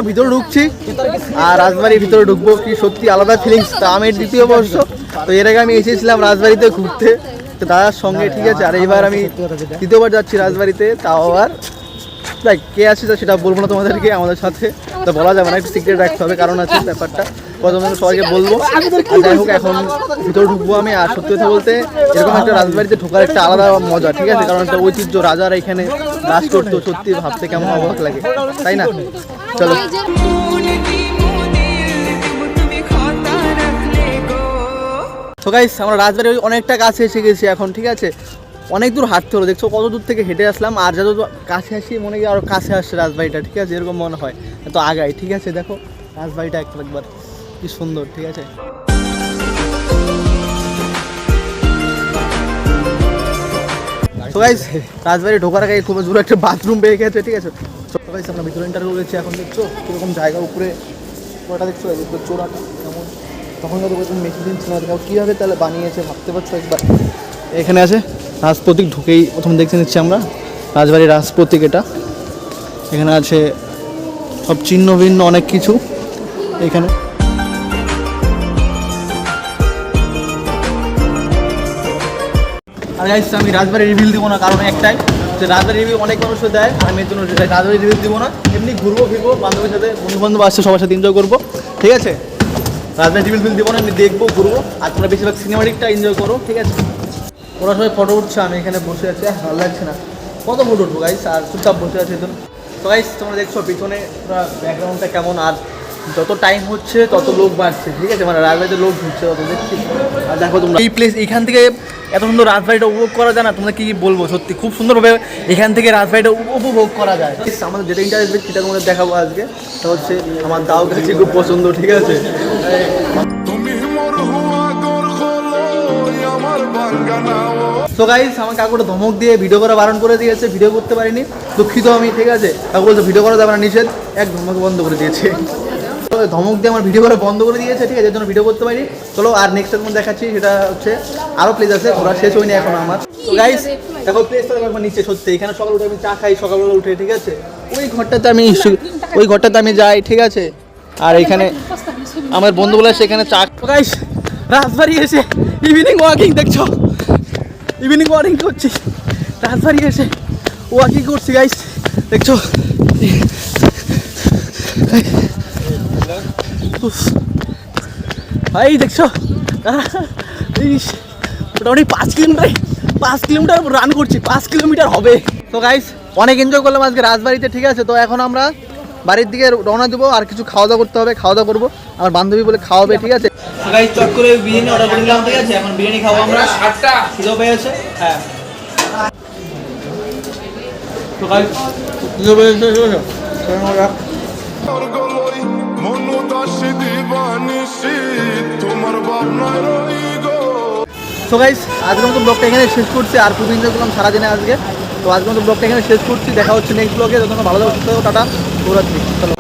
ভিতরে ঢুকছি আর রাজবাড়ির ভিতরে ঢুকবো, কি সত্যি আলাদা ফিলিংস। তা আমি দ্বিতীয় বর্ষ, তো এর আগে আমি এসেছিলাম রাজবাড়িতে ঘুরতে তো দাদার সঙ্গে, ঠিক আছে। আর এইবার আমি দ্বিতীয়বার যাচ্ছি রাজবাড়িতে, তাও আবার দেখ কে আছে তো সেটা বলবো না তোমাদেরকে, আমাদের সাথে তো বলা যাবে না, একটু সিক্রেট রাখতে হবে, কারণ আছে ব্যাপারটা প্রথমে সবাইকে বলবো। যাই হোক এখন ভিতরে ঢুকবো আমি। আর সত্যি কথা বলতে এরকম একটা রাজবাড়িতে ঢোকার একটা আলাদা মজা, ঠিক আছে, কারণ একটা ঐতিহ্য, রাজারা এখানে রাজ করতো, সত্যি ভাবতে কেমন অবাক লাগে, তাই না? চলো। তো গাইস আমরা রাজবাড়ির অনেকটা কাছে এসে গেছি এখন, ঠিক আছে। অনেক দূর হাঁটতে হলো, দেখছো কত দূর থেকে হেঁটে আসলাম। আর যত কাছে আসি মনে হয় আরও কাছে আসছে রাজবাড়িটা, ঠিক আছে, এরকম মনে হয় তো আগাই, ঠিক আছে। দেখো রাজবাড়িটা একবার কি সুন্দর, ঠিক আছে। তো গাইস রাজবাড়ি ঢোকার আগে খুব জোরে একটা বাথরুম পেয়ে গেছে, ঠিক আছে। তো গাইস আমরা ভিতরে এন্টার করেছি এখন, দেখছো কীরকম জায়গা, উপরে ওটা দেখছো চোরাটা কেমন, তখন তো মেশিন ছিল না, কীভাবে তাহলে বানিয়েছে ভাবতে পারছো একবার। এখানে আছে রাজপ্রতীক, ঢুকেই প্রথম দেখতে নিচ্ছি আমরা রাজবাড়ির রাজপ্রতীক, এটা এখানে আছে সব চিহ্ন ভিন্ন অনেক কিছু এখানে। আর গাইস আমি রাজবাড়ি রিভিল দিব না, কারণ একটাই যে রাজবাড়ি রিভিউ অনেক মানুষ দেয়, আমি এর জন্য রাজবাড়ি রিভিউ দিব না। এমনি ঘুরবো ফিরবো বান্ধবীর সাথে, বন্ধু বান্ধব আসছে সবার সাথে এনজয় করবো, ঠিক আছে। রাজবাড়ি রিভিল দিব না, এমনি দেখবো ঘুরবো, আর তোমরা বেশিরভাগ সিনেমাটিকটা এনজয় করো, ঠিক আছে। ওরা সবাই ফটো উঠছে, আমি এখানে বসে আছি, ভালো লাগছে না, কত ফটো উঠবো গাইস, আর চুপচাপ বসে আছে একদম। তো গাইস তোমরা দেখছো পিছনে পুরো ব্যাকগ্রাউন্ডটা কেমন, আর যত টাইম হচ্ছে তত লোক বাড়ছে, ঠিক আছে, মানে রাজবাড়িতে লোক ঢুকছে তত দেখছি। আর দেখো তোমরা এই প্লেস, এখান থেকে এত সুন্দর রাজবাড়িটা উপভোগ করা যায় না, তোমরা কি বলবো, সত্যি খুব সুন্দরভাবে এখান থেকে রাজবাড়িটা উপভোগ করা যায়। আমাদের যেটা ইন্টারেস্ট সেটা তোমাদের দেখাবো আজকে, তো হচ্ছে আমার দাও কাছে খুব পছন্দ, ঠিক আছে। তো গাইস আমার কাকুটা ধমক দিয়ে ভিডিও করা বারণ করে দিয়েছে, ভিডিও করতে পারিনি, দুঃখিত আমি, ঠিক আছে। কাকু বলছে ভিডিও করা যাবে না, নিষেধ, এক ধমক বন্ধ করে দিয়েছে, ধমক দিয়ে আমার ভিডিও করা বন্ধ করে দিয়েছে, ঠিক আছে, এর জন্য ভিডিও করতে পারিনি। চলো আর নেক্সট টাইম দেখাচ্ছি, সেটা হচ্ছে আরও প্লেস আছে, ঘোরা শেষ হয়নি এখন আমার। তো গাইস দেখো প্লেসটা দেখো নিচে, সত্যি এখানে সকালে উঠে আমি চা খাই, সকালবেলা উঠে, ঠিক আছে। ওই ঘরটাতে আমি যাই, ঠিক আছে। আর এখানে আমার বন্ধুগুলো সেখানে চা। গাইস রাজবাড়ি এসে ইভিনিং ওয়াকিং, দেখছো ইভিনিং ওয়াকিং করছি, রাজবাড়ি এসে ওয়াকিং করছি গাইস, দেখছো। ভাই দেখছো মোটামুটি 5 কিলোমিটার রান করছি, 5 কিলোমিটার হবে। তো গাইস অনেক এনজয় করলাম আজকে রাজবাড়িতে, ঠিক আছে। তো এখন আমরা বাড়ির দিকে রওনা দেবো, আর কিছু খাওয়া দাওয়া করতে হবে, খাওয়া দাওয়া করবো, আমার বান্ধবী বলে খাওয়াবে, ঠিক আছে। তো গাইস চট করে বিরিয়ানি অর্ডার করে নিলাম, ঠিক আছে, এখন বিরিয়ানি খাবো আমরা, 7টা খিদে পেয়েছে, হ্যাঁ। তো গাইস খিদে পেয়েছে, ঠিক আছে, তো গাইস আজকের মতো ব্লগটা এখানে শেষ করছি, আর খুব এনজয় করলাম সারাদিনে আজকে। তো আজকের মতো ব্লগটা এখানে শেষ করছি, দেখা হচ্ছে নেক্সট ব্লগে, যখন ভালো থাকো, টাটা, শুভরাত্রি, চলো।